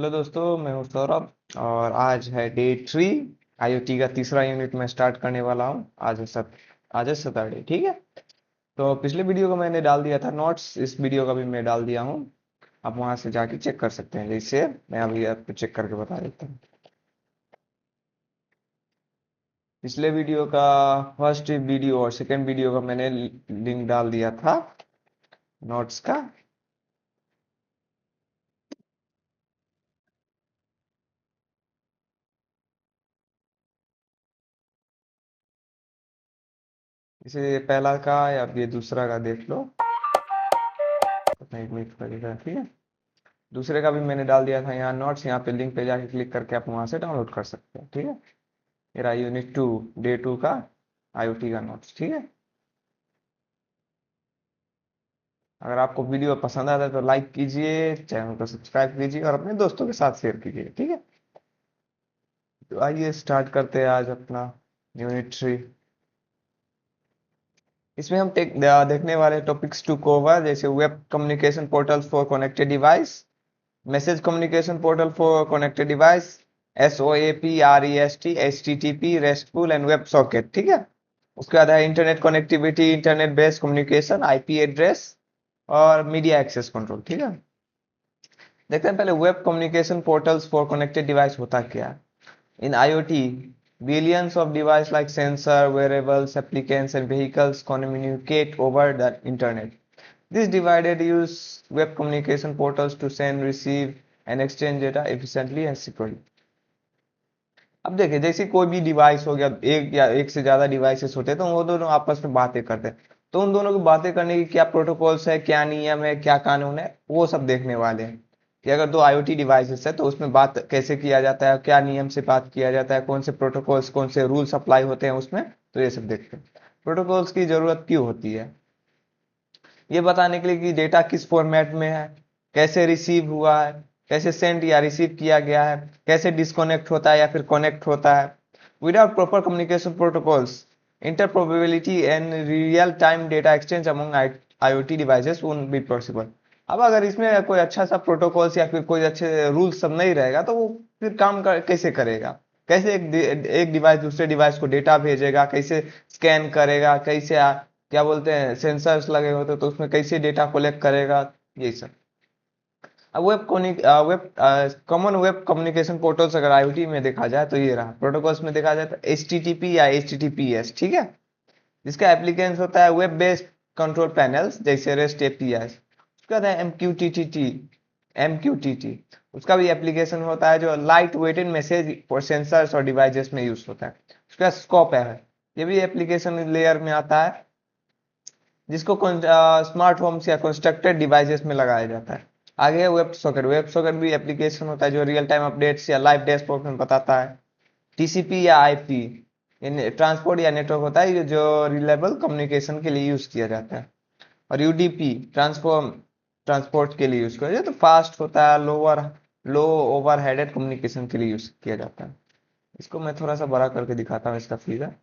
Hello दोस्तों, मैं हूं सौरभ। और आज है डे 3। आईओटी का तीसरा यूनिट मैं स्टार्ट करने वाला हूं। आज है सैटरडे, ठीक है। तो पिछले वीडियो को मैंने डाल दिया था नोट्स, इस वीडियो का भी मैं डाल दिया हूं। आप वहां से जाके चेक कर सकते हैं। जैसे मैं अभी आपको चेक करके बता देता हूँ। पिछले वीडियो का फर्स्ट वीडियो और सेकंड वीडियो का मैंने लिंक डाल दिया था नोट्स का। इसे पहला का या ये दूसरा का देख लो। एक मिनट लगेगा, ठीक है। दूसरे का भी मैंने डाल दिया था यहाँ नोट्स। यहाँ पे लिंक पे जाके क्लिक करके आप वहां से डाउनलोड कर सकते हैं, ठीक है। मेरा यूनिट 2 डे 2 का आईओटी का नोट्स, ठीक है। अगर आपको वीडियो पसंद आता है तो लाइक कीजिए, चैनल को सब्सक्राइब कीजिए और अपने दोस्तों के साथ शेयर कीजिए, ठीक है। तो आइए स्टार्ट करते हैं आज अपना यूनिट 3। इसमें हम देखने वाले टॉपिक्स टू कवर, जैसे web communication portal for connected device, message communication portal for connected device, SOAP, REST, HTTP, RESTful and web socket, ठीक है। उसके बाद है internet connectivity, internet based communication, IP address और मीडिया एक्सेस कंट्रोल, ठीक है। देखते हैं पहले web communication portals for connected device होता क्या है। इन IoT, billions of devices like sensor, wearables, applicants, and vehicles communicate over the internet. This divided use web communication portals to send, receive, and exchange data efficiently and securely. अब देखिए, जैसे कोई भी device हो गया, एक या एक से ज्यादा डिवाइसेस होते हैं, तो वो दोनों आपस में बातें करते हैं। तो उन दोनों की बातें करने की क्या प्रोटोकॉल्स है, क्या नियम है, क्या कानून है, वो सब देखने वाले हैं। कि अगर दो IoT डिवाइसेस है तो उसमें बात कैसे किया जाता है, क्या नियम से बात किया जाता है, कौन से प्रोटोकॉल्स, कौन से रूल्स अप्लाई होते हैं उसमें। तो ये सब देखते हैं। प्रोटोकॉल्स की जरूरत क्यों होती है, ये बताने के लिए कि डेटा किस फॉर्मेट में है, कैसे रिसीव हुआ है, कैसे सेंड या रिसीव किया गया है, कैसे डिस्कनेक्ट होता है या फिर कनेक्ट होता है। Without proper communication protocols, interoperability and real time data exchange among IoT devices won't be possible. अब अगर इसमें कोई अच्छा सा प्रोटोकॉल्स या फिर कोई अच्छे रूल्स सब नहीं रहेगा तो वो फिर कैसे करेगा। कैसे एक डिवाइस दूसरे डिवाइस को डेटा भेजेगा, कैसे स्कैन करेगा, कैसे क्या बोलते हैं सेंसर्स लगे होते तो उसमें कैसे डेटा कलेक्ट करेगा, ये सब। अब web common web communication portals अगर IoT में देखा जाए तो ये रहा। प्रोटोकॉल्स में देखा जाए तो HTTP या HTTPS, ठीक है। जिसका एप्लीकेंस होता है वेब बेस्ड कंट्रोल पैनल्स, जैसे REST API। उसके बाद है MQTT। उसका भी एप्लीकेशन होता है जो light weighted message for sensors और डिवाइसेस में यूज होता है। उसका स्कोप है, ये भी एप्लीकेशन लेयर में आता है, जिसको स्मार्ट होम्स या कंस्ट्रक्टेड डिवाइसेस में लगाया जाता है। आगे है वेब सॉकेट भी एप्लीकेशन होता है जो रियल टाइम अपडेट्स या लाइव डैशबोर्ड में बताता है। TCP या IP ट्रांसपोर्ट या नेटवर्क होता है जो रिलायबल कम्युनिकेशन के लिए यूज किया जाता है। और UDP ट्रांसपोर्ट के लिए यूज किया जाता है, तो फास्ट होता है, लो ओवर हेडेड कम्युनिकेशन के लिए यूज किया जाता है। इसको मैं थोड़ा सा बड़ा करके दिखाता हूँ, इसका फिगर।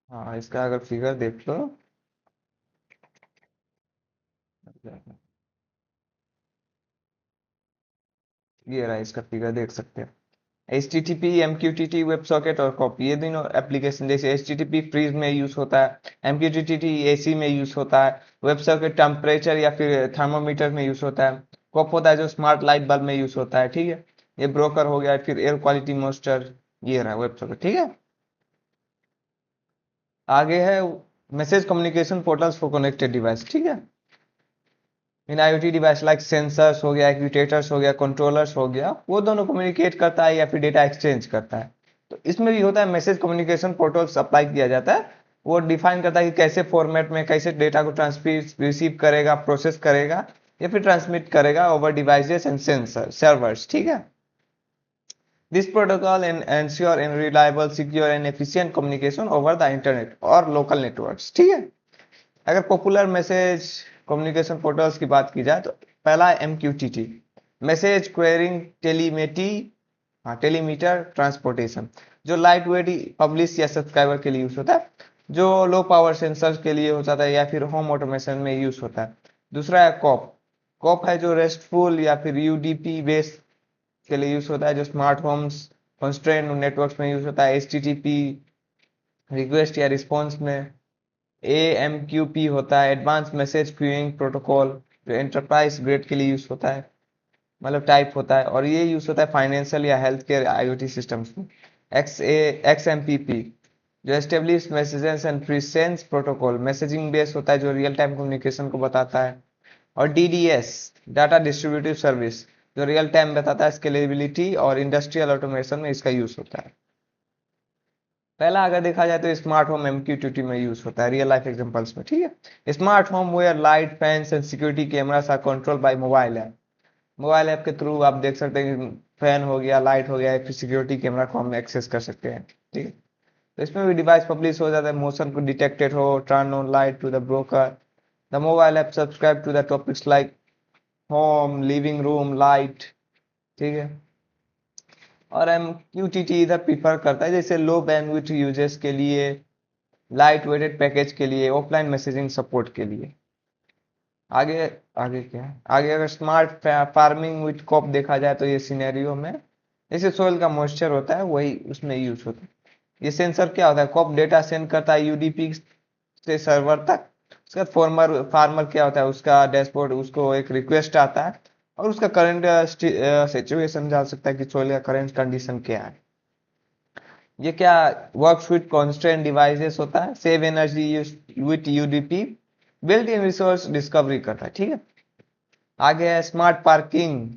हाँ, इसका अगर फिगर देख लो, ये रहा, इसका फिगर देख सकते हैं। HTTP, MQTT, वेब सॉकेट और कॉपी, ये दोनों एप्लीकेशन, जैसे HTTP फ्रीज में यूज होता है, MQTT AC में यूज होता है, वेब सॉकेट टेम्परेचर या फिर थर्मोमीटर में यूज होता है, कॉप होता है जो स्मार्ट लाइट बल्ब में यूज होता है, ठीक है। ये ब्रोकर हो गया, फिर एयर क्वालिटी मॉनिटर, ये रहा वेब सॉकेट, ठीक है। आगे है message communication portals for connected device, ठीक है। इन IoT डिवाइस लाइक सेंसर्स हो गया, एक्यूटेटर्स हो गया, कंट्रोलर्स हो गया, वो दोनों कम्युनिकेट करता है या फिर डेटा एक्सचेंज करता है। तो इसमें भी होता है मैसेज कम्युनिकेशन पोर्टल्स अप्लाई किया जाता है। वो डिफाइन करता है कि कैसे फॉर्मेट में कैसे डेटा को ट्रांसमिट रिसीव करेगा, प्रोसेस करेगा या फिर ट्रांसमिट करेगा over devices and sensor servers, ठीक है। This protocol ensure in reliable, secure and efficient communication over the internet और लोकल नेटवर्क्स, ठीक है। अगर पॉपुलर मैसेज कम्युनिकेशन पोर्टल्स की बात की जाए तो पहला है MQTT, मैसेज क्वेरिंग टेलीमेटी, हाँ टेलीमीटर ट्रांसपोर्टेशन, जो लाइट वेट पब्लिश या सब्सक्राइबर के लिए यूज होता है। जो लो पावर सेंसर के लिए होता है या फिर होम ऑटोमेशन में यूज होता है। दूसरा है कॉप। कॉप है जो रेस्टफुल या फिर यूडीपी बेस के लिए यूज होता है, जो स्मार्ट होम्स कंस्ट्रेंट नेटवर्क्स में यूज होता है। एचटीटीपी रिक्वेस्ट या रिस्पॉन्स में। एएमक्यूपी होता है एडवांस मैसेज क्यूइंग प्रोटोकॉल, जो एंटरप्राइज ग्रेड के लिए यूज होता है, मतलब टाइप होता है, और ये यूज होता है फाइनेंशियल या हेल्थ केयर आईओटी सिस्टम्स में। एक्सएमपीपी जो establish messages and presence protocol, messaging base होता है जो रियल टाइम कम्युनिकेशन को बताता है। और डीडीएस डाटा डिस्ट्रीब्यूटिव सर्विस, जो रियल टाइम बताता है स्केलेबिलिटी, और इंडस्ट्रियल ऑटोमेशन में इसका यूज होता है। पहला अगर देखा जाए तो स्मार्ट होम एमक्यूटीटी में यूज होता है रियल लाइफ एग्जांपल्स में, ठीक है। Smart home where light fans and security cameras are control by mobile app. Mobile app के थ्रू आप देख सकते हैं कि फैन हो गया, लाइट हो गया, या फिर सिक्योरिटी कैमरा को हम एक्सेस कर सकते हैं, ठीक है। तो इसमें भी डिवाइस पब्लिश हो जाता है, मोशन को डिटेक्टेड हो, turn on light to the broker, the mobile app subscribe to the topics like home living room light, ठीक है। और एमक्यूटीटी इधर प्रीफर करता है जैसे लो बैंडविड्थ यूजेस के लिए, लाइट वेटेड पैकेज के लिए, ऑफलाइन मैसेजिंग सपोर्ट के लिए। आगे आगे क्या है, आगे अगर स्मार्ट फार्मिंग विथ कॉप देखा जाए तो ये सिनेरियो में जैसे सोयल का मॉइस्चर होता है वही उसमें यूज होता है। ये सेंसर क्या होता है, कॉप डेटा सेंड करता है यूडीपी से सर्वर तक। उसका फार्मर फार्मर क्या होता है, उसका डैशबोर्ड, उसको एक रिक्वेस्ट आता है और उसका करंट सिचुएशन जान सकता है कि सोयल का करंट कंडीशन क्या है। ये क्या वर्क्स विथ कॉन्स्टेंट डिवाइसेस होता है, save energy with UDP, built in resource discovery करता है, ठीक है। आगे है smart parking,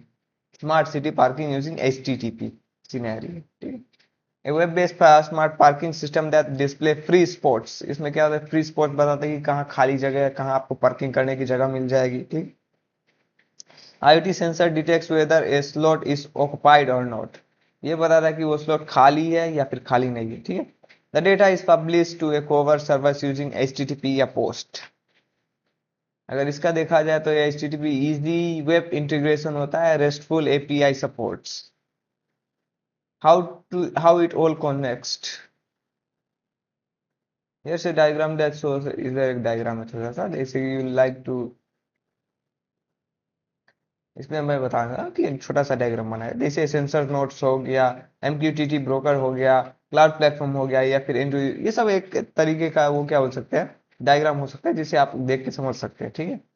smart city parking using HTTP scenario, ठीक है। A web-based smart parking system that display free spots, इसमें क्या होता है, फ्री स्पॉट बताता है कि कहाँ खाली जगह है, कहाँ आपको पार्किंग करने की जगह मिल जाएगी, ठीक। IoT sensor detects whether a slot is occupied और नॉट, ये बताता है कि वो स्लॉट खाली है या फिर खाली नहीं है, ठीक है। The data is publish to a cover service using HTTP या पोस्ट। अगर इसका देखा जाए तो HTTP इजी वेब इंटीग्रेशन होता है, restful API supports. How it all connects, here's a diagram that shows, इधर एक डायग्राम है थोड़ा सा, जैसे यू लाइक टू, इसमें मैं बताऊंगा कि छोटा सा डायग्राम बनाया, जैसे सेंसर नोड्स हो गया, MQTT ब्रोकर हो गया, क्लाउड प्लेटफॉर्म हो गया, या फिर ये सब एक तरीके का वो क्या बोल सकते हैं, डायग्राम हो सकता है जिसे आप देख के समझ सकते हैं, ठीक है।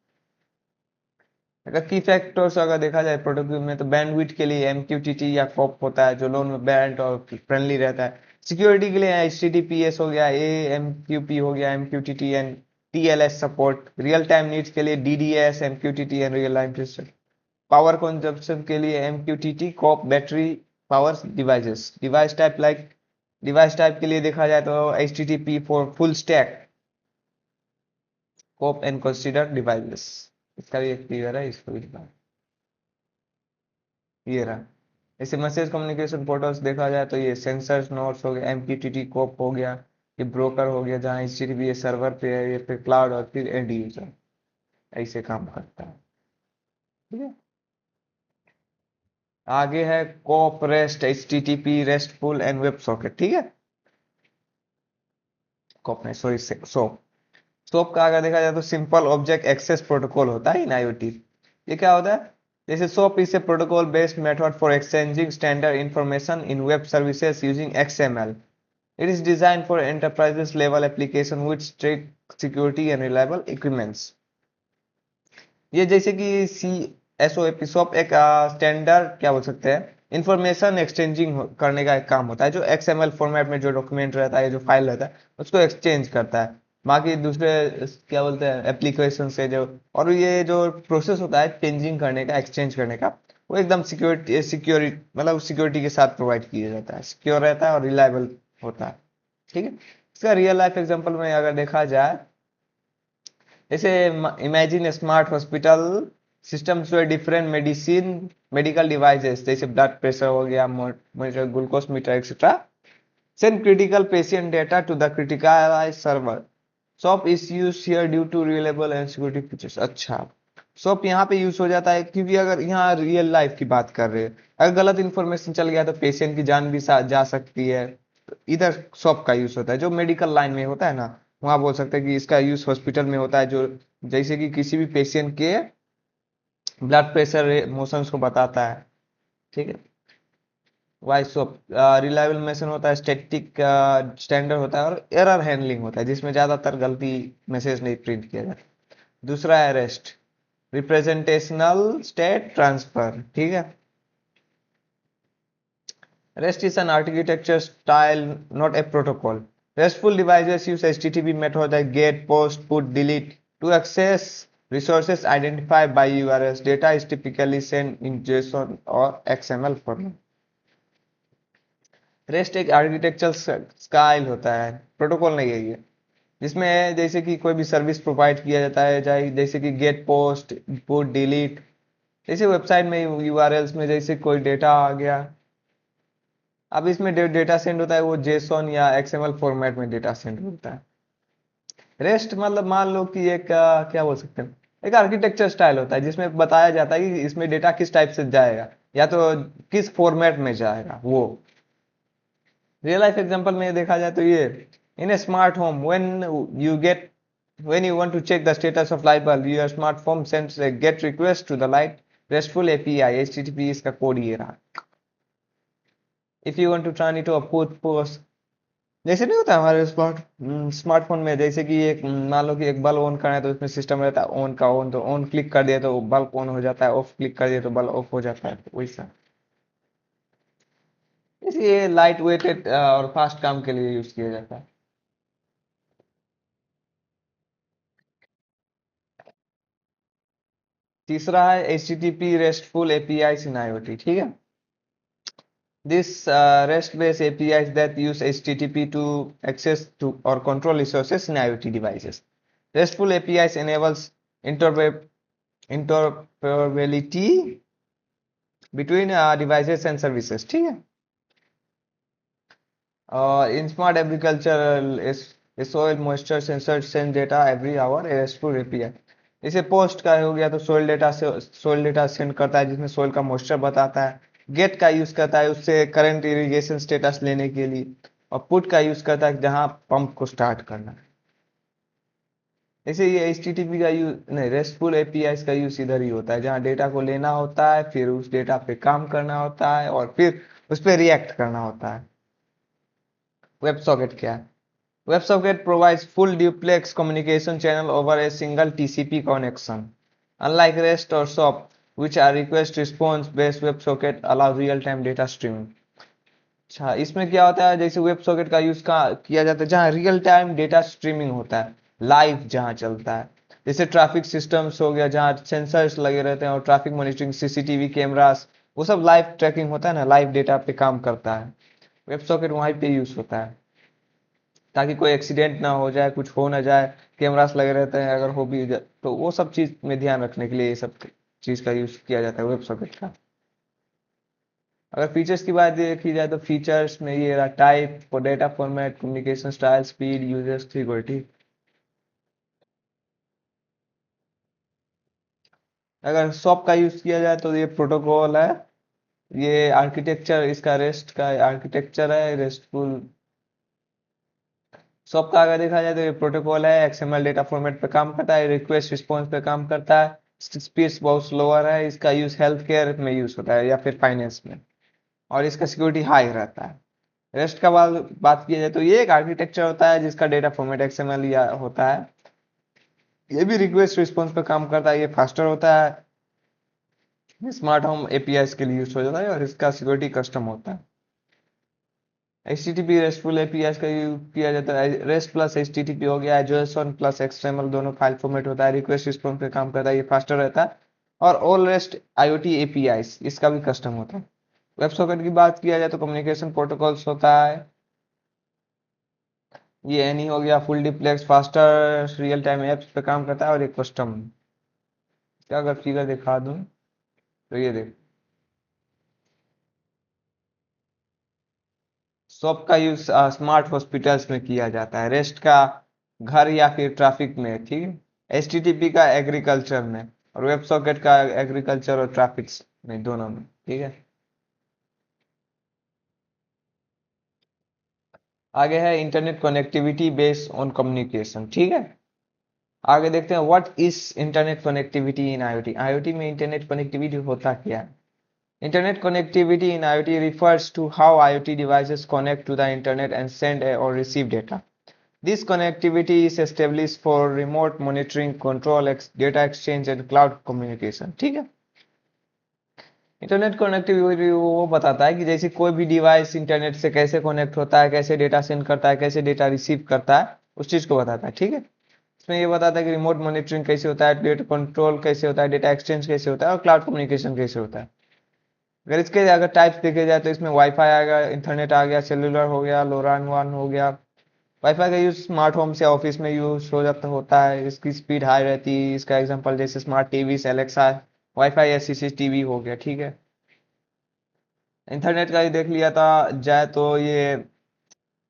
अगर की फैक्टर्स अगर देखा जाए प्रोटोकॉल में तो बैंडविड्थ के लिए MQTT या कॉप होता है जो लो बैंड और फ्रेंडली रहता है। सिक्योरिटी के लिए HTTPS हो गया, AMQP हो गया, MQTT and TLS support. Real time needs के लिए DDS, MQTT and real time system. Power consumption के लिए MQTT, CoAP battery power devices. Device type के लिए देखा जाए तो HTTP for full stack, CoAP and consider devices. इसका भी एक फिगर है, इसको भी दिखा, ये रहा। जैसे मैसेज कम्युनिकेशन पोर्टल्स देखा जाए तो ये सेंसर्स नोड्स हो गया, MQTT कोप हो गया, ये ब्रोकर हो गया जहाँ HTTP ये सर्वर पे है, ये फिर क्लाउड और फिर एंड यूजर, ऐसे काम करता है, ठीक है। आगे है CoAP REST, HTTP RESTful and web socket, ठीक है। कोप नहीं, सॉरी, सोप। सोप का अगर देखा जाए तो सिंपल ऑब्जेक्ट एक्सेस प्रोटोकॉल होता है इन IoT। ये क्या होता है, जैसे SOAP is a protocol based method for exchanging standard information in web services using XML. It is designed for enterprises level application with strict security and reliable equipments. ये जैसे कि SOAP SOAP एक standard क्या बोल सकते हैं, information exchanging करने का एक काम होता है, जो XML फॉर्मेट में जो डॉक्यूमेंट रहता है, जो फाइल रहता है उसको एक्सचेंज करता है बाकी दूसरे क्या बोलते हैं एप्लीकेशन से जो। और ये जो प्रोसेस होता है चेंजिंग करने का, एक्सचेंज करने का, वो एकदम सिक्योरिटी मतलब सिक्योरिटी के साथ प्रोवाइड किया जाता है, सिक्योर रहता है और रिलायबल होता है, ठीक है। इसका रियल लाइफ एग्जांपल में अगर देखा जाए, जैसे imagine smart hospital systems where different medical devices जैसे ब्लड प्रेशर हो गया, monitor, glucose meter etcetera, send critical patient data to the criticalized server. SOAP is used here due to reliable and security features. अच्छा, SOAP यहाँ पे use हो जाता है क्योंकि अगर यहाँ रियल लाइफ की बात कर रहे हैं, अगर गलत इंफॉर्मेशन चल गया तो पेशेंट की जान भी जा सकती है, तो इधर SOAP का यूज होता है जो मेडिकल लाइन में होता है ना, वहां बोल सकते हैं कि इसका यूज हॉस्पिटल में होता है, जो जैसे कि किसी भी पेशेंट के ब्लड प्रेशर मोशंस को बताता है। ठीक है। वॉइस ऑफ रिलायबल मैसेज होता है, स्टैटिक स्टैंडर्ड होता है, और एरर हैंडलिंग होता है जिसमें ज्यादातर गलती मैसेज नहीं प्रिंट किया जाता। दूसरा है रेस्ट, रिप्रेजेंटेशनल स्टेट ट्रांसफर। ठीक है। REST is an architecture style, not a protocol. RESTful devices use HTTP methods like get, post, put, delete to access resources identified by URLs. Data is typically sent in JSON or XML format. REST एक architectural style होता है, protocol नहीं है ये। जिसमें जैसे कि कोई भी सर्विस प्रोवाइड किया जाता है, चाहे जैसे कि गेट, पोस्ट, पुट, डिलीट। जैसे वेबसाइट में यूआरएल्स में जैसे कोई डेटा आ गया, अब इसमें डेटा सेंड होता है, वो जेसॉन या एक्सएमएल फॉर्मेट में डेटा सेंड होता है। रेस्ट मतलब मान लो कि एक क्या बोल सकते हैं, एक आर्किटेक्चर स्टाइल होता है जिसमें बताया जाता है कि इसमें डेटा किस टाइप से जाएगा, या तो किस फॉर्मेट में जाएगा। वो रियल लाइफ एग्जांपल में देखा जाए तो ये, in a smart home you get when you want to check the status of light bulb, your smartphone sends a get request to the light RESTful API, HTTP इसका code ये रहा। if you want to turn it to a put post, जैसे नहीं होता हमारे smartphone में, जैसे कि एक मान लो कि एक बल्ब ऑन करना है तो उसमें सिस्टम रहता है ऑन का ऑन, तो ऑन क्लिक कर दिया तो बल्ब ऑन हो जाता है, ऑफ क्लिक कर दिया तो बल्ब ऑफ हो जाता है, तो वैसा। इसलिए लाइट वेटेड और फास्ट काम के लिए यूज किया जाता है। तीसरा है HTTP RESTful APIs in IoT। ठीक है। This REST-based APIs that use HTTP to access to or control resources in IoT devices. RESTful APIs enables interoperability between devices and services। ठीक है। In smart agriculture, soil moisture sensor send data every hour, a RESTful API। जैसे post का हो गया तो soil data send करता है जिसमें सोइल का मॉइस्चर बताता है। गेट का यूज करता है उससे करंट इरिगेशन स्टेटस लेने के लिए, और पुट का यूज करता है जहां पंप को स्टार्ट करना है। जैसे ये HTTP का यूज नहीं, रेस्टफुल एपीआई का यूज इधर ही होता है जहां डेटा को लेना होता है, फिर उस डेटा पे काम करना होता है, और फिर उस पर रिएक्ट करना होता है। WebSocket क्या है? WebSocket provides full duplex communication channel over a single TCP connection. Unlike REST or SOAP, which are request response based, WebSocket allows real time data streaming। अच्छा, इसमें क्या होता है, जैसे WebSocket का यूज किया जाता है जहाँ रियल टाइम डेटा स्ट्रीमिंग होता है, लाइव जहाँ चलता है। जैसे ट्रैफिक सिस्टम्स हो गया जहाँ सेंसर्स लगे रहते हैं और ट्रैफिक मॉनिटरिंग, सीसीटीवी कैमरास, वो सब लाइव ट्रैकिंग होता है ना, लाइव डेटा पे काम करता है। WebSocket वहीं पे यूज होता है ताकि कोई एक्सीडेंट ना हो जाए, कुछ हो ना जाए। कैमरास लगे रहते हैं, अगर हो भी जाए तो वो सब चीज में ध्यान रखने के लिए ये सब चीज का यूज किया जाता है वेब सॉकेट का। अगर फीचर्स की बात देखी जाए तो फीचर्स में ये रहा, type for data format, communication style, speed, user security. अगर सॉप का यूज किया जाए तो ये प्रोटोकॉल है, ये आर्किटेक्चर इसका रेस्ट का आर्किटेक्चर है, रेस्टफुल। सॉप का अगर देखा जाए तो ये प्रोटोकॉल है, XML डेटा फॉर्मेट पे काम करता है, रिक्वेस्ट रिस्पॉन्स पे काम करता है, स्पीड बहुत स्लोअर है, इसका यूज हेल्थ केयर में यूज होता है या फिर फाइनेंस में, और इसका सिक्योरिटी हाई रहता है। रेस्ट का बात किया जाए तो ये एक आर्किटेक्चर होता है जिसका डेटा फॉर्मेट XML या होता है, ये भी रिक्वेस्ट रिस्पॉन्स पे काम करता है, ये फास्टर होता है, स्मार्ट होम एपीआई के लिए यूज हो जाता है, और इसका सिक्योरिटी कस्टम होता है। HTTP रेस्टफुल एपीआई का यूज किया जाता है, रेस्ट प्लस HTTP हो गया है, JSON प्लस XML दोनों फाइल फॉर्मेट होता है, रिक्वेस्ट रिस्पॉन्स पे काम करता है, ये फास्टर रहता है। और ऑल रेस्ट IoT एपीआई इसका भी कस्टम होता है। वेबसॉकेट की बात किया जाए तो कम्युनिकेशन प्रोटोकॉल्स होता है, ये एनी हो गया, full diplex, faster, real time apps पे काम करता है, और एक कस्टम। क्या अगर फिगर दिखा दूं तो ये देख, सॉप का यूज स्मार्ट हॉस्पिटल्स में किया जाता है, रेस्ट का घर या फिर ट्रैफिक में। ठीक है। HTTP का एग्रीकल्चर में, और वेब सॉकेट का एग्रीकल्चर और ट्रैफिक में, दोनों में। ठीक है। आगे है internet connectivity based on communication, ठीक है। आगे देखते हैं what is internet connectivity in IoT. IoT में इंटरनेट कनेक्टिविटी होता क्या है? Internet connectivity in IoT refers to how IoT devices connect to the internet and send or receive data. This connectivity is established for remote monitoring, control, data exchange and cloud communication, ठीक है। Internet connectivity वो बताता है कि जैसे कोई भी device internet से कैसे कनेक्ट होता है, कैसे डेटा सेंड करता है, कैसे डेटा रिसीव करता है, उस चीज को बताता है, ठीक है। इसमें ये बताता है कि रिमोट मॉनिटरिंग कैसे होता है, डेटा कंट्रोल कैसे होता है, डेटा एक्सचेंज कैसे होता है और क्लाउड कम्युनिकेशन कैसे होता है। अगर इसके अगर टाइप्स देखे जाए तो इसमें वाईफाई आएगा, इंटरनेट आ गया, सेलुलर हो गया, लोरान वन हो गया। वाईफाई का यूज स्मार्ट होम से ऑफिस में यूज हो जाता होता है, इसकी स्पीड हाई रहती है। इसका एग्जांपल जैसे स्मार्ट टीवी, एलेक्सा, वाईफाई या सीसीटीवी हो गया, ठीक है। इंटरनेट का ही देख लिया था जाए तो ये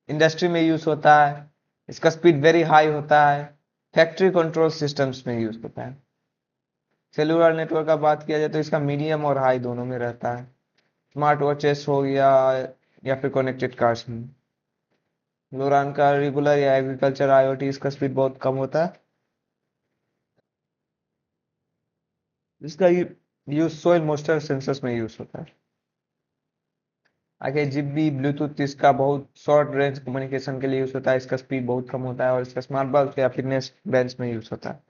इंडस्ट्री में यूज होता है, इसका स्पीड वेरी हाई होता है, फैक्ट्री कंट्रोल सिस्टम्स में यूज होता है। सेलुलर नेटवर्क का बात किया जाए तो इसका मीडियम और हाई दोनों में रहता है। स्मार्ट वॉचेस हो गया या फिर कनेक्टेड कार्स में। लोरान का रेगुलर या एग्रीकल्चर आईओटी, इसका स्पीड बहुत कम होता है। इसका यूज सोइल मॉइस्चर सेंसर्स में यूज होता है। आगे जिग्बी ब्लूटूथ, इसका बहुत शॉर्ट रेंज कम्युनिकेशन के लिए यूज होता है, इसका स्पीड बहुत कम होता है और इसका स्मार्ट बल्ब या फिटनेस बैंड्स में यूज होता है।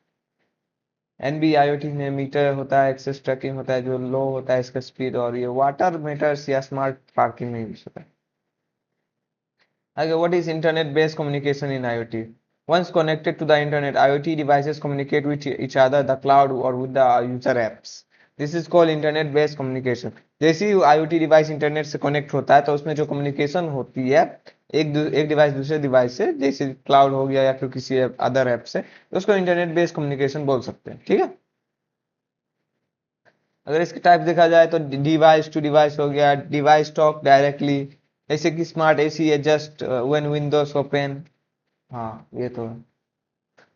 एनबी आईओटी में मीटर होता है, एक्सेस ट्रैकिंग होता है जो लो होता है इसका स्पीड, और ये वाटर मीटर्स या स्मार्ट पार्किंग में यूज होता है। आगे what is internet based communication in IoT. Once connected to the internet, IoT devices communicate with each other, the cloud, or with the user apps. This is called internet-based communication. जैसे ही IoT device internet से connect होता है तो उसमें जो communication होती है एक डिवाइस दूसरे डिवाइस से, जैसे क्लाउड हो गया या फिर किसी अदर ऐप से, तो उसको इंटरनेट बेस्ड कम्युनिकेशन बोल सकते हैं, ठीक है। अगर इसके टाइप देखा जाए तो डिवाइस टू डिवाइस हो गया, डिवाइस टॉक डायरेक्टली, जैसे कि smart AC adjust when windows open. हाँ ये तो है।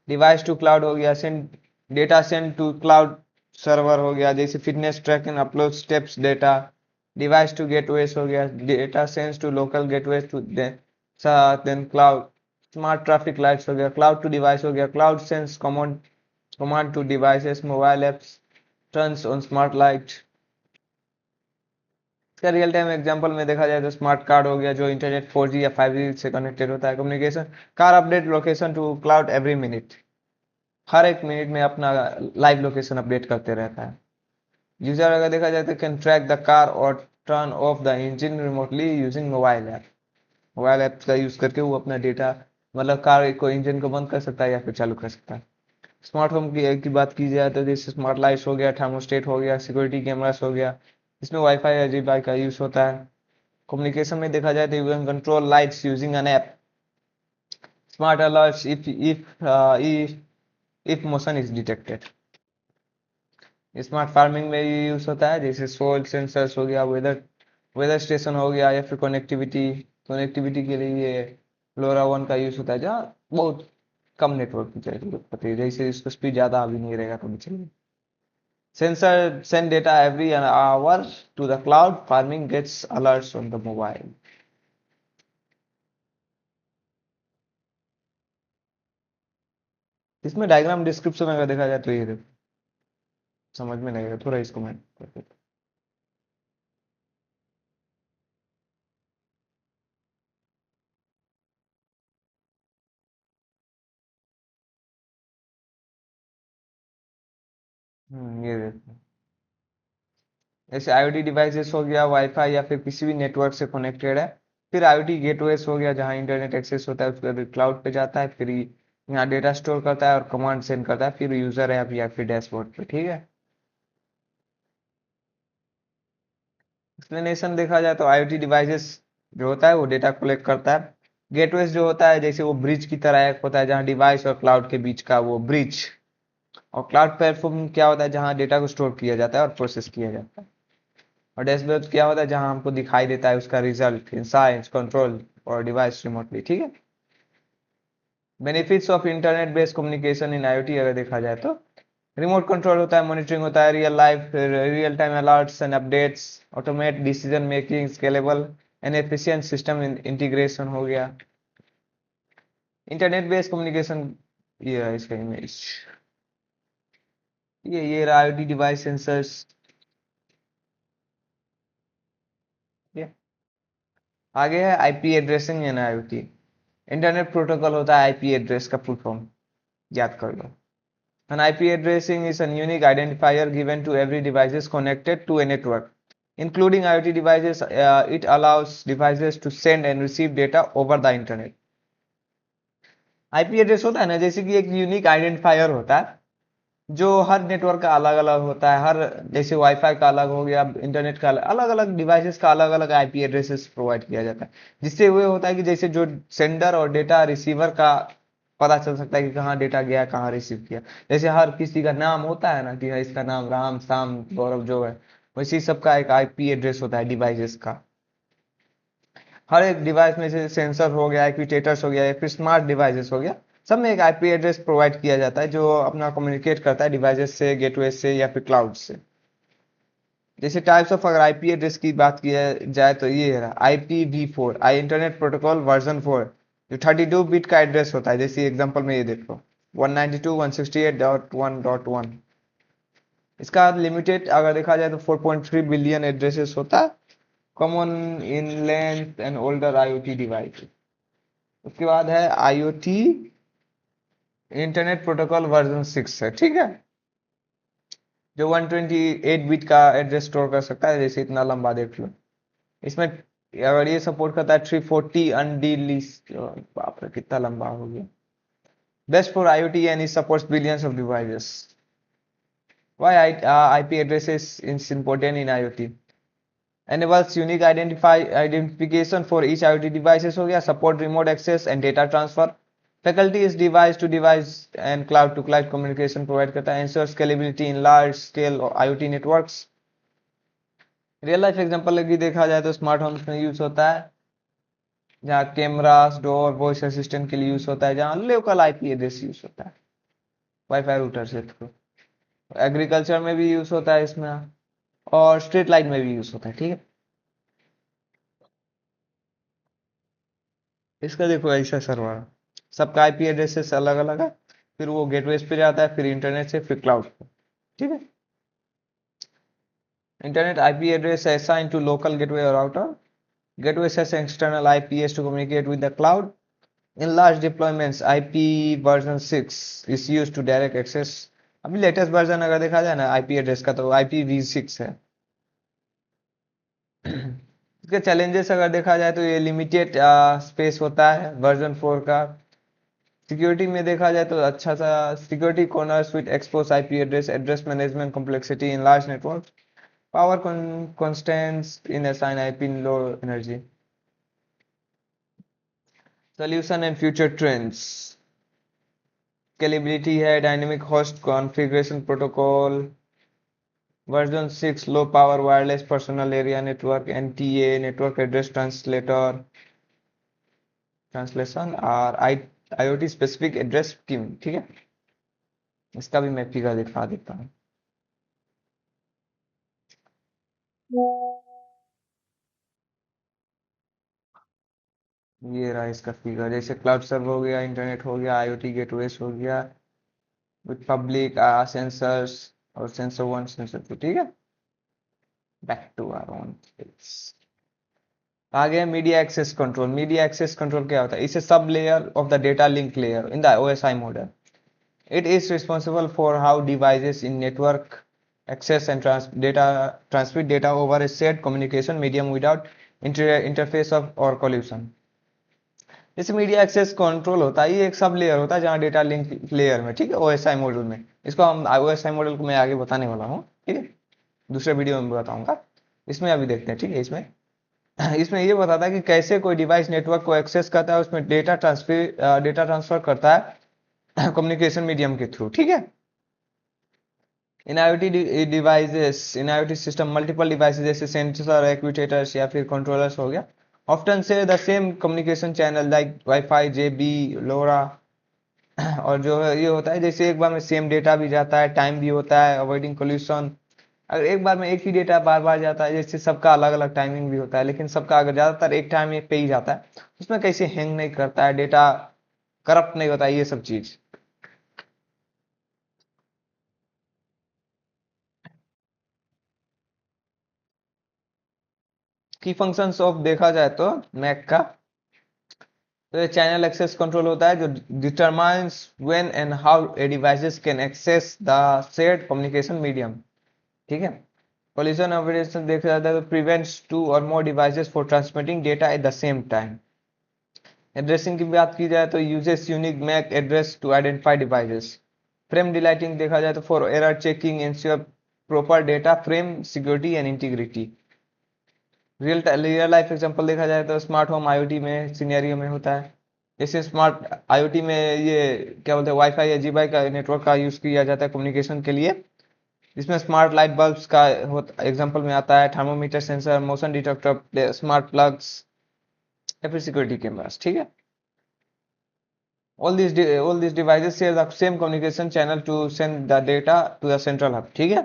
डिवाइस टू क्लाउड हो गया, send data send to cloud server हो गया, जैसे fitness tracking upload steps data. Device to gateways हो गया, data sends to local gateways to then cloud. Smart traffic lights हो गया, क्लाउड टू डिवाइस हो गया, cloud sends command to devices, mobile apps turns on smart light. इसका real time example में देखा जाए तो स्मार्ट कार्ड हो गया जो इंटरनेट 4G या 5G से कनेक्टेड होता है। Communication car update location to cloud every minute, हर एक मिनट में अपना लाइव लोकेशन अपडेट करते रहता है। यूजर अगर देखा जाए तो कैन ट्रैक द कार और turn off the engine remotely using mobile app. Mobile app का यूज करके वो अपना डेटा, मतलब कार को इंजन को बंद कर सकता है या फिर चालू कर सकता है। स्मार्ट होम की बात की जाए तो जैसे स्मार्ट लाइट्स हो गया, थर्मोस्टेट हो गया, सिक्योरिटी कैमरास हो गया, इसमें वाईफाई या जीपीआई का यूज होता है। कम्युनिकेशन में देखा जाए तो you can control lights using an app, smart alerts if motion is detected. Smart farming में ये यूज होता है, जैसे सोल सेंसर्स हो गया, वेदर वेदर स्टेशन हो गया या फिर कनेक्टिविटी। कनेक्टिविटी के लिए ये लोरा वन का यूज होता है जहाँ बहुत कम नेटवर्क की जरूरत पड़ती है, जैसे इसका स्पीड ज्यादा अभी नहीं रहेगा तो भी चलेगा। Sensor send data every an hour to the cloud. Farming gets alerts on the mobile. इसमें डायग्राम डिस्क्रिप्शन अगर देखा जाए तो ये देखो, समझ में नहीं आएगा, थोड़ा इसको मैं कर देता हूँ। ये देखो, जैसे आईओटी डिवाइसेस हो गया, वाईफाई या फिर किसी भी नेटवर्क से कनेक्टेड है। फिर आईओटी गेटवेस हो गया जहाँ इंटरनेट एक्सेस होता है, उसके बाद क्लाउड पे जाता है, फिर यहाँ डेटा स्टोर करता है और कमांड सेंड करता है, फिर यूजर ऐप या फिर डैशबोर्ड पे, ठीक है। एक्सप्लेनेशन देखा जाए तो आईओटी डिवाइसेस जो होता है वो डेटा कलेक्ट करता है। गेटवेज जो होता है जैसे वो ब्रिज की तरह एक होता है जहाँ डिवाइस और क्लाउड के बीच का वो ब्रिज। और क्लाउड प्लेटफॉर्म क्या होता है जहाँ डेटा को स्टोर किया जाता है और प्रोसेस किया जाता है। और डैशबोर्ड क्या होता है जहाँ हमको दिखाई देता है उसका रिजल्ट, इंसाइट्स, कंट्रोल और डिवाइस रिमोटली, ठीक है। Benefits of internet based communication in IoT अगर देखा जाए तो रिमोट कंट्रोल होता है, मॉनिटरिंग होता है, real time alerts and updates, automate decision making, scalable and efficient system integration हो गया। इंटरनेट बेस्ड कम्युनिकेशन, ये है इसका इमेज, ये रहा IoT डिवाइस सेंसर्स। ये आगे है आईपी एड्रेसिंग इन IoT। इंटरनेट प्रोटोकॉल होता है आईपी एड्रेस का फुल फॉर्म, याद कर लो। An IP addressing is a unique identifier given to every device connected to a network, including IoT devices. It allows devices to send and receive data over the internet. IP address होता है ना, जैसे कि एक unique identifier होता है जो हर network का अलग अलग होता है। हर जैसे वाईफाई का अलग हो गया, इंटरनेट का अलग अलग डिवाइसेस का अलग अलग आईपी एड्रेसेस प्रोवाइड किया जाता है, जिससे वो होता है कि जैसे जो सेंडर और डेटा रिसीवर का पता चल सकता है कि कहाँ डेटा गया, कहाँ रिसीव किया। जैसे हर किसी का नाम होता है ना कि इसका नाम राम शाम गौरव जो है, वैसे सबका एक आईपी एड्रेस होता है डिवाइसेस का। हर एक डिवाइस में से सेंसर हो गया, एक्विटेटर्स हो गया या फिर स्मार्ट डिवाइसेस हो गया, सब में एक आईपी एड्रेस प्रोवाइड किया जाता है जो अपना कम्युनिकेट करता है डिवाइसेस से, गेटवे से या फिर क्लाउड से। जैसे टाइप्स ऑफ अगर आईपी एड्रेस की बात किया जाए तो ये है IPv4, आई इंटरनेट प्रोटोकॉल वर्जन 4, जो 32 बिट का एड्रेस होता है। जैसे एग्जांपल में ये देखो 192.168.1.1। इसका लिमिटेड अगर देखा जाए तो 4.3 बिलियन एड्रेसेस होता है, common in length and older IoT device. उसके बाद है IoT इंटरनेट प्रोटोकॉल वर्जन 6 है, ठीक है, जो 128 बिट का एड्रेस स्टोर कर सकता है। जैसे इतना लंबा देख लो, इसमें अगर ये सपोर्ट करता है 340 अनडिलीस्ट, बाप रे कितना लंबा हो गया। Best for IoT and it supports billions of devices. Why IP addresses is important in IoT? Enables unique identification for each IoT devices हो गया, support remote access and data transfer, faculty is device to device and cloud to cloud communication provide करता है, ensures scalability in large scale IoT networks। Real life example की देखा जाए तो smart homes में use होता है, जहाँ कैमरास, डोर, वॉइस असिस्टेंट के लिए यूज होता है, जहाँ लोकल आईपी एड्रेस यूज होता है वाईफाई रूटर से थ्रू। एग्रीकल्चर में भी यूज होता है इसमें, और स्ट्रीट लाइट में भी यूज होता है, ठीक है। इसका देखो ऐसा सर्वर, सबका आईपी एड्रेसेस अलग अलग है, फिर वो गेटवेज पे जाता है, फिर इंटरनेट से, फिर क्लाउड पे, ठीक है। Internet IP address assign to local gateway और router. Gateway sets external IPs to communicate with the cloud. In large deployments, IP version 6 is used to direct access. अभी लेटेस्ट वर्जन अगर देखा जाए ना आईपी एड्रेस का तो IPv6 है। इसके चैलेंजेस अगर देखा जाए तो ये लिमिटेड स्पेस होता है वर्जन 4 का। सिक्योरिटी में देखा जाए तो अच्छा सा security corners with expose IP address, address management complexity in large network, power constraints in assign IP in low energy। Solution and future trends, scalability है, dynamic host configuration protocol version 6, low power wireless personal area network, NTA network address translation और IoT specific address scheme, ठीक है। इसका भी मैं figure दिखा देता हूँ। ये रहा इसका फिगर, जैसे क्लाउड सर्वर हो गया, इंटरनेट हो गया, IoT गेटवेज हो गया विद पब्लिक सेंसर्स और सेंसर 1 सेंसर 2, ठीक है। Back to our own. आगे media access control. Media access control क्या होता है? It's a sub layer of the data link layer in the OSI model. It is responsible for how devices in network access and transmit data over a shared communication medium without interface of or collision। जैसे media access control होता है, ये एक sub layer होता है जहाँ data link layer में, ठीक है, OSI मॉडल में। इसको हम OSI मॉडल को मैं आगे बताने वाला हूँ, ठीक है, दूसरे वीडियो में बताऊंगा। इसमें अभी देखते हैं, ठीक है। इसमें इसमें ये बताता है कि कैसे कोई डिवाइस नेटवर्क को एक्सेस करता है, उसमें डेटा ट्रांसफर करता है कम्युनिकेशन मीडियम के थ्रू, ठीक है। इन IoT सिस्टम मल्टीपल डिवाइसेस जैसे सेंसर, एक्विटेटर्स या फिर कंट्रोलर्स हो गया, ऑफ्टन से the same communication channel like wifi, JB, LoRa। और जो है ये होता है जैसे एक बार में सेम डेटा भी जाता है, टाइम भी होता है, अवॉइडिंग कोल्यूशन। अगर एक बार में एक ही डेटा बार बार जाता है, जैसे सबका अलग अलग टाइमिंग भी होता है, लेकिन सबका अगर ज़्यादातर एक टाइम पे ही जाता है, उसमें कैसे हैंग नहीं करता है डेटा, करप्ट नहीं होता ये सब चीज। की फंक्शंस ऑफ देखा जाए तो मैक का, तो ये चैनल एक्सेस कंट्रोल होता है जो determines when and how a devices can access the shared communication medium. ठीक है। कोलिजन अवॉइडेंस देखा जाता है तो prevents two or more devices for transmitting data at the same time. Addressing की बात की जाए तो uses unique MAC address to identify devices. Frame delimiting देखा जाए तो for error checking ensure proper data frame security and integrity. Real life example देखा जाए तो स्मार्ट होम आईओटी में सिनेरियो में होता है। जैसे स्मार्ट आईओटी में ये क्या बोलते हैं वाईफाई या जीबाई का नेटवर्क का यूज किया जाता है कम्युनिकेशन के लिए, जिसमें स्मार्ट लाइट बल्ब्स का एग्जांपल में आता है, thermometer sensor, motion detector, smart plugs या फिर सिक्योरिटी कैमरास। ठीक है। all these devices share the same communication channel to send the data to the central hub। ठीक है।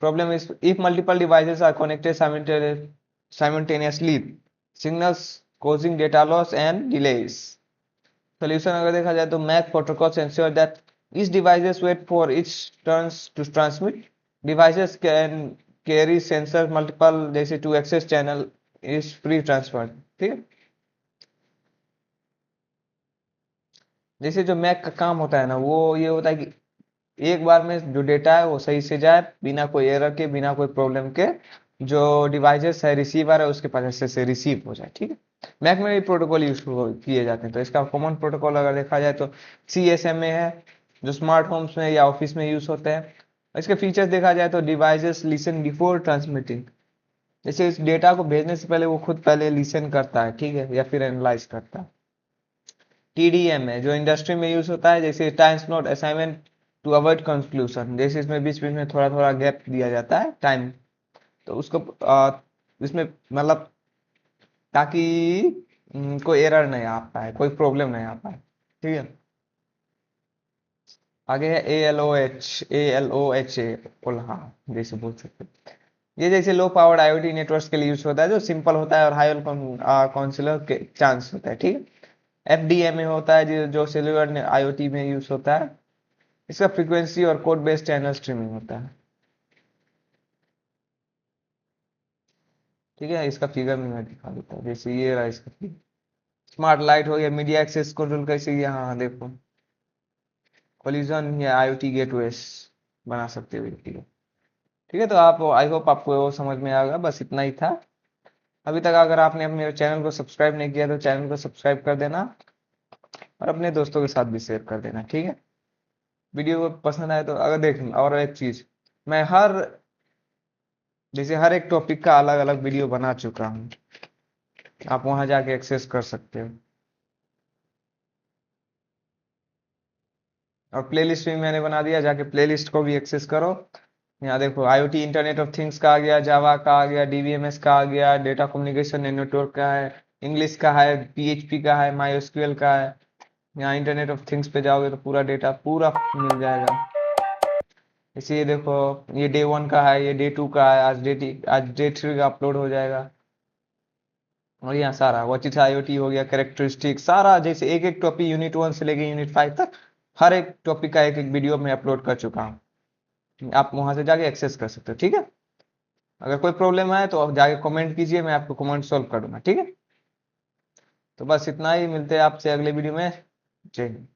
Problem is if multiple devices are connected simultaneously, signals causing data loss and delays। Solution अगर देखा जाए तो MAC protocols ensure that each devices wait for its turns to transmit। Devices can carry sensor multiple जैसे to access channel is free transfer। ठीक है। जैसे जो Mac का काम होता है ना वो ये होता है कि एक बार में जो डेटा है वो सही से जाए बिना कोई एरर के, बिना कोई प्रॉब्लम के, जो डिवाइसेस है रिसीवर है उसके पास अच्छे से रिसीव हो जाए। ठीक है। मैक में भी प्रोटोकॉल यूज किए जाते हैं, तो इसका कॉमन प्रोटोकॉल अगर देखा जाए तो CSMA है, जो स्मार्ट होम्स में या ऑफिस में यूज होते हैं। इसके फीचर्स देखा जाए तो डिवाइसेस लिसन बिफोर ट्रांसमिटिंग, जैसे इस डेटा को भेजने से पहले वो खुद पहले लिसन करता है, ठीक है, या फिर एनालाइज करता है। TDM है जो इंडस्ट्री में यूज होता है, जैसे टाइम्स नोट असाइनमेंट टू अवॉइड कंक्लूजन, जैसे इसमें बीच बीच में थोड़ा थोड़ा गैप दिया जाता है टाइम, तो उसको इसमें मतलब ताकि कोई एरर नहीं आ पाए, कोई प्रॉब्लम नहीं आ पाए। ठीक है। आगे है ALOH ओल्हा जैसे बोल सकते हैं। ये जैसे लो पावर्ड IoT नेटवर्क्स के लिए यूज होता है, जो सिंपल होता है और हाई काउंसिलर के चांस होता है। ठीक है। FDMA होता है जो सेलुलर IoT में यूज होता है, इसका फ्रीक्वेंसी और कोड बेस्ड चैनल स्ट्रीमिंग होता है। ठीक है। इसका फिगर में मैं दिखा देता हूँ, जैसे ये रहा इसका फिगर। स्मार्ट लाइट हो गया, मीडिया एक्सेस कंट्रोल कैसे, यहाँ देखो कोलिजन या IoT गेटवेस बना सकते हो। ठीक है। ठीक है। तो आप आई होप आपको वो समझ में आएगा, बस इतना ही था। अभी तक अगर आपने मेरे चैनल को सब्सक्राइब नहीं किया तो चैनल को सब्सक्राइब कर देना और अपने दोस्तों के साथ भी शेयर कर देना। ठीक है। वीडियो पसंद आए तो अगर देख, और एक चीज, मैं जैसे हर एक टॉपिक का अलग अलग वीडियो बना चुका हूँ, आप वहां जाके एक्सेस कर सकते हो। और प्लेलिस्ट भी मैंने बना दिया, जाके प्लेलिस्ट को भी एक्सेस करो। यहाँ देखो IoT इंटरनेट ऑफ थिंग्स का आ गया, जावा का आ गया, DBMS का आ गया, डेटा कम्युनिकेशन एंड नेटवर्क का है, इंग्लिश का है, PHP का है, MySQL का है। यहाँ इंटरनेट ऑफ थिंग्स पे जाओगे तो पूरा डेटा पूरा मिल जाएगा। इसे ये देखो, ये डे 1 का है, ये डे 2 का है, आज डे 3 का अपलोड हो जाएगा। और यहाँ सारा व्हाट इज IoT हो गया, कैरेक्टरिस्टिक सारा, जैसे एक एक टॉपिक यूनिट 1 से लेके यूनिट 5 तक हर एक टॉपिक का एक एक वीडियो में अपलोड कर चुका हूँ। आप वहां से जाके एक्सेस कर सकते हो। ठीक है। अगर कोई प्रॉब्लम आए तो आप जाके कमेंट कीजिए, मैं आपको कमेंट सॉल्व कर दूंगा। ठीक है। तो बस इतना ही, मिलते हैं आपसे अगले वीडियो में। जय हिंद।